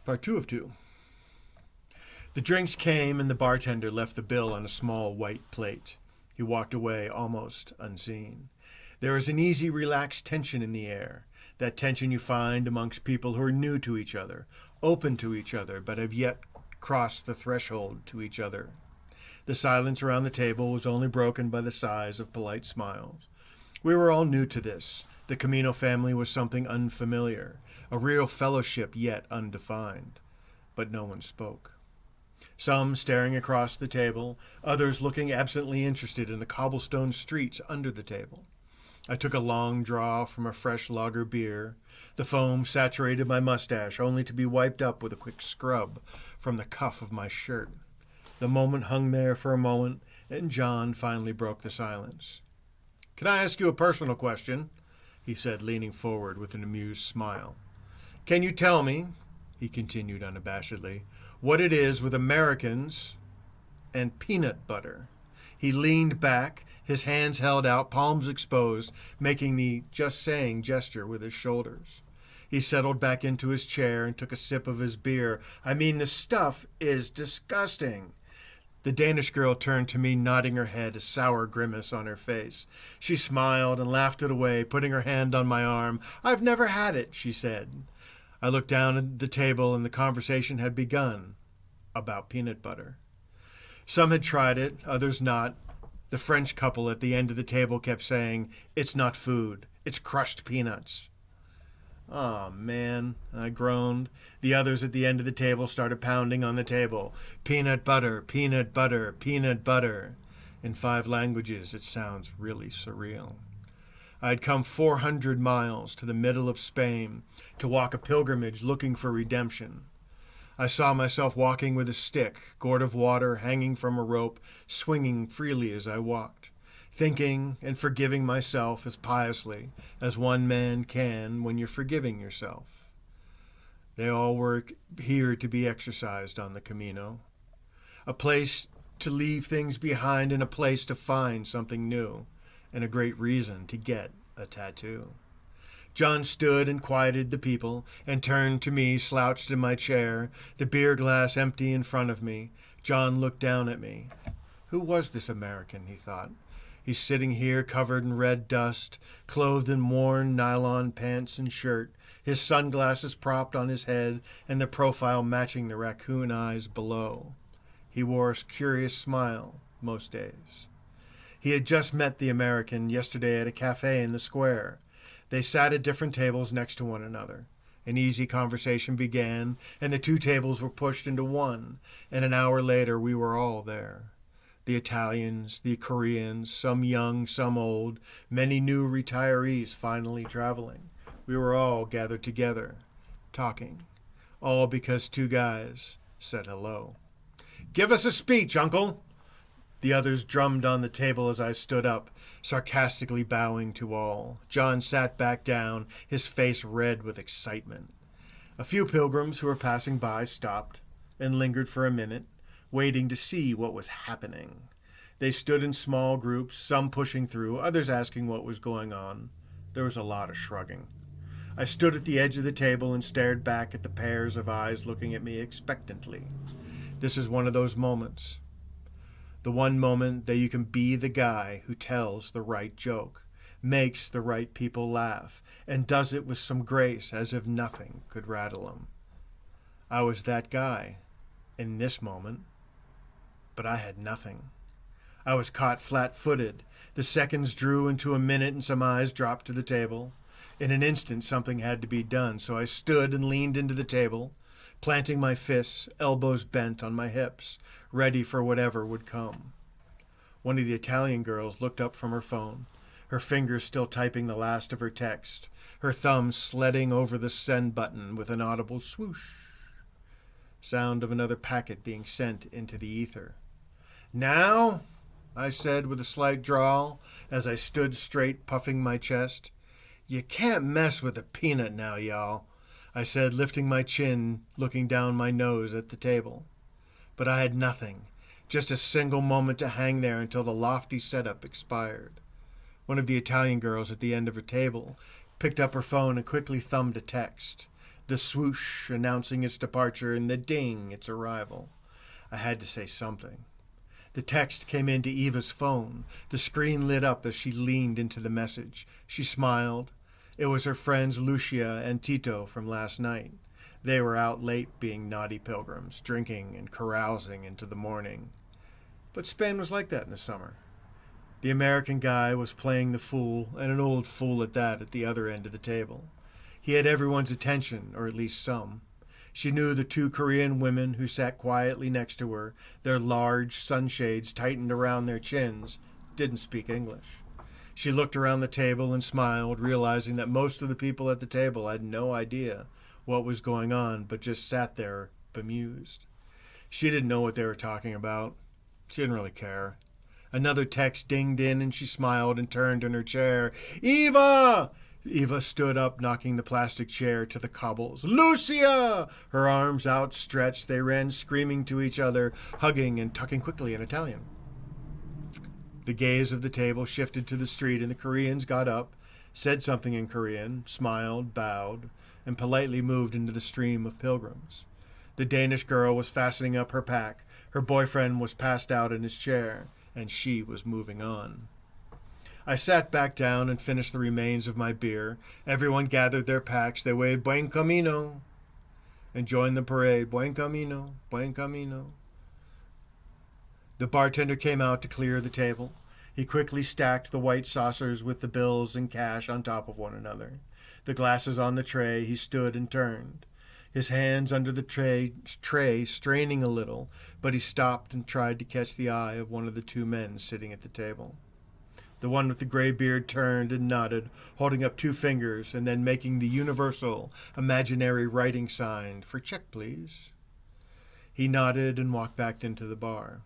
Part 2 of 2. The drinks came and the bartender left the bill on a small white plate. He walked away almost unseen. There was an easy, relaxed tension in the air. That tension you find amongst people who are new to each other, open to each other, but have yet crossed the threshold to each other. The silence around the table was only broken by the sighs of polite smiles. We were all new to this. The Camino family was something unfamiliar, a real fellowship yet undefined. But no one spoke. Some staring across the table, others looking absently interested in the cobblestone streets under the table. I took a long draw from a fresh lager beer. The foam saturated my mustache, only to be wiped up with a quick scrub from the cuff of my shirt. The moment hung there for a moment, and John finally broke the silence. "Can I ask you a personal question?" he said, leaning forward with an amused smile. "Can you tell me," he continued unabashedly, "what it is with Americans and peanut butter?" He leaned back, his hands held out, palms exposed, making the just saying gesture with his shoulders. He settled back into his chair and took a sip of his beer. "I mean, the stuff is disgusting." The Danish girl turned to me, nodding her head, a sour grimace on her face. She smiled and laughed it away, putting her hand on my arm. "I've never had it," she said. I looked down at the table, and the conversation had begun about peanut butter. Some had tried it, others not. The French couple at the end of the table kept saying, "It's not food, it's crushed peanuts." "Aw, man," I groaned. The others at the end of the table started pounding on the table. "Peanut butter, peanut butter, peanut butter." In 5 languages, it sounds really surreal. I had come 400 miles to the middle of Spain to walk a pilgrimage looking for redemption. I saw myself walking with a stick, gourd of water hanging from a rope, swinging freely as I walked, thinking and forgiving myself as piously as one man can when you're forgiving yourself. They all were here to be exercised on the Camino. A place to leave things behind and a place to find something new, and a great reason to get a tattoo. John stood and quieted the people and turned to me, slouched in my chair, the beer glass empty in front of me. John looked down at me. Who was this American, he thought. He's sitting here covered in red dust, clothed in worn nylon pants and shirt, his sunglasses propped on his head and the profile matching the raccoon eyes below. He wore a curious smile most days. He had just met the American yesterday at a cafe in the square. They sat at different tables next to one another. An easy conversation began, and the 2 tables were pushed into one, and an hour later we were all there. The Italians, the Koreans, some young, some old, many new retirees finally traveling. We were all gathered together, talking, all because 2 guys said hello. "Give us a speech, Uncle." The others drummed on the table as I stood up, sarcastically bowing to all. John sat back down, his face red with excitement. A few pilgrims who were passing by stopped and lingered for a minute, waiting to see what was happening. They stood in small groups, some pushing through, others asking what was going on. There was a lot of shrugging. I stood at the edge of the table and stared back at the pairs of eyes looking at me expectantly. This is one of those moments. The one moment that you can be the guy who tells the right joke, makes the right people laugh, and does it with some grace as if nothing could rattle them. I was that guy in this moment, but I had nothing. I was caught flat-footed. The seconds drew into a minute and some eyes dropped to the table. In an instant, something had to be done, so I stood and leaned into the table, planting my fists, elbows bent on my hips, ready for whatever would come. One of the Italian girls looked up from her phone, her fingers still typing the last of her text, her thumb sledding over the send button with an audible swoosh. Sound of another packet being sent into the ether. "Now," I said with a slight drawl as I stood straight, puffing my chest. "You can't mess with a peanut now, y'all," I said, lifting my chin, looking down my nose at the table. But I had nothing, just a single moment to hang there until the lofty setup expired. One of the Italian girls at the end of her table picked up her phone and quickly thumbed a text. the swoosh announcing its departure, and the ding, its arrival. I had to say something. The text came into Eva's phone. The screen lit up as she leaned into the message. She smiled. It was her friends Lucia and Tito from last night. They were out late being naughty pilgrims, drinking and carousing into the morning. But Spain was like that in the summer. The American guy was playing the fool, and an old fool at that, at the other end of the table. He had everyone's attention, or at least some. She knew the two Korean women who sat quietly next to her, their large sunshades tightened around their chins, didn't speak English. She looked around the table and smiled, realizing that most of the people at the table had no idea what was going on, but just sat there, bemused. She didn't know what they were talking about. She didn't really care. Another text dinged in, and she smiled and turned in her chair. Eva! Eva stood up, knocking the plastic chair to the cobbles. Lucia! Her arms outstretched, they ran screaming to each other, hugging and tucking quickly in Italian. The gaze of the table shifted to the street, and the Koreans got up, said something in Korean, smiled, bowed, and politely moved into the stream of pilgrims. The Danish girl was fastening up her pack. Her boyfriend was passed out in his chair, and she was moving on. I sat back down and finished the remains of my beer. Everyone gathered their packs. They waved Buen Camino and joined the parade. Buen Camino, Buen Camino. The bartender came out to clear the table. He quickly stacked the white saucers with the bills and cash on top of one another. The glasses on the tray, he stood and turned. His hands under the tray straining a little, but he stopped and tried to catch the eye of one of the two men sitting at the table. The one with the gray beard turned and nodded, holding up two fingers and then making the universal, imaginary writing sign for check, please. He nodded and walked back into the bar.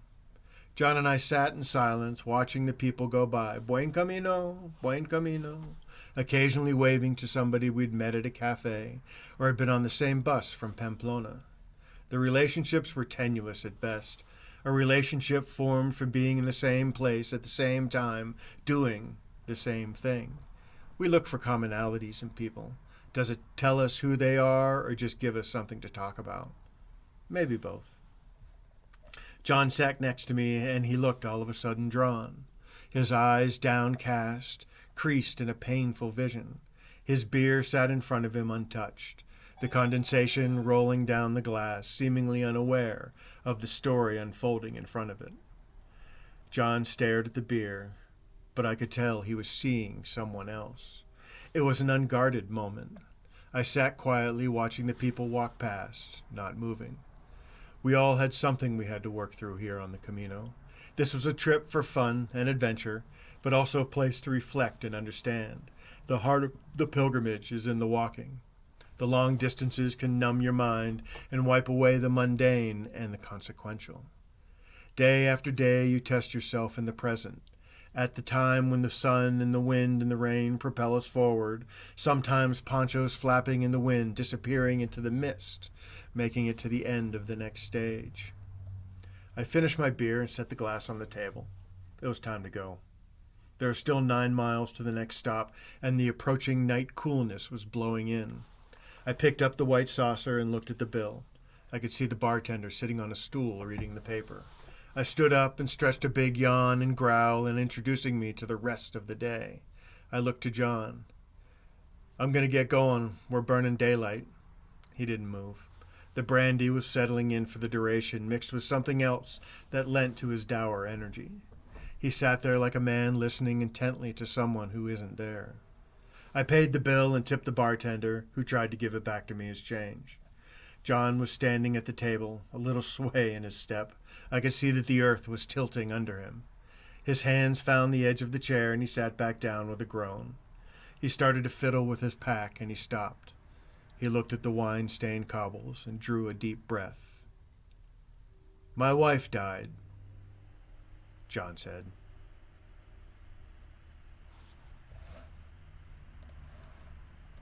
John and I sat in silence, watching the people go by. Buen Camino, Buen Camino, occasionally waving to somebody we'd met at a cafe or had been on the same bus from Pamplona. The relationships were tenuous at best. A relationship formed from being in the same place at the same time, doing the same thing. We look for commonalities in people. Does it tell us who they are or just give us something to talk about? Maybe both. John sat next to me, and he looked all of a sudden drawn. His eyes downcast, creased in a painful vision. His beer sat in front of him untouched, the condensation rolling down the glass, seemingly unaware of the story unfolding in front of it. John stared at the beer, but I could tell he was seeing someone else. It was an unguarded moment. I sat quietly watching the people walk past, not moving. We all had something we had to work through here on the Camino. This was a trip for fun and adventure, but also a place to reflect and understand. The heart of the pilgrimage is in the walking. The long distances can numb your mind and wipe away the mundane and the consequential. Day after day you test yourself in the present. At the time when the sun and the wind and the rain propel us forward, sometimes ponchos flapping in the wind, disappearing into the mist, making it to the end of the next stage. I finished my beer and set the glass on the table. It was time to go. There were still 9 miles to the next stop, and the approaching night coolness was blowing in. I picked up the white saucer and looked at the bill. I could see the bartender sitting on a stool reading the paper. I stood up and stretched a big yawn and growl and introducing me to the rest of the day. I looked to John. I'm going to get going. We're burning daylight. He didn't move. The brandy was settling in for the duration, mixed with something else that lent to his dour energy. He sat there like a man listening intently to someone who isn't there. I paid the bill and tipped the bartender, who tried to give it back to me as change. John was standing at the table, a little sway in his step. I could see that the earth was tilting under him. His hands found the edge of the chair, and he sat back down with a groan. He started to fiddle with his pack, and he stopped. He looked at the wine-stained cobbles and drew a deep breath. My wife died, John said.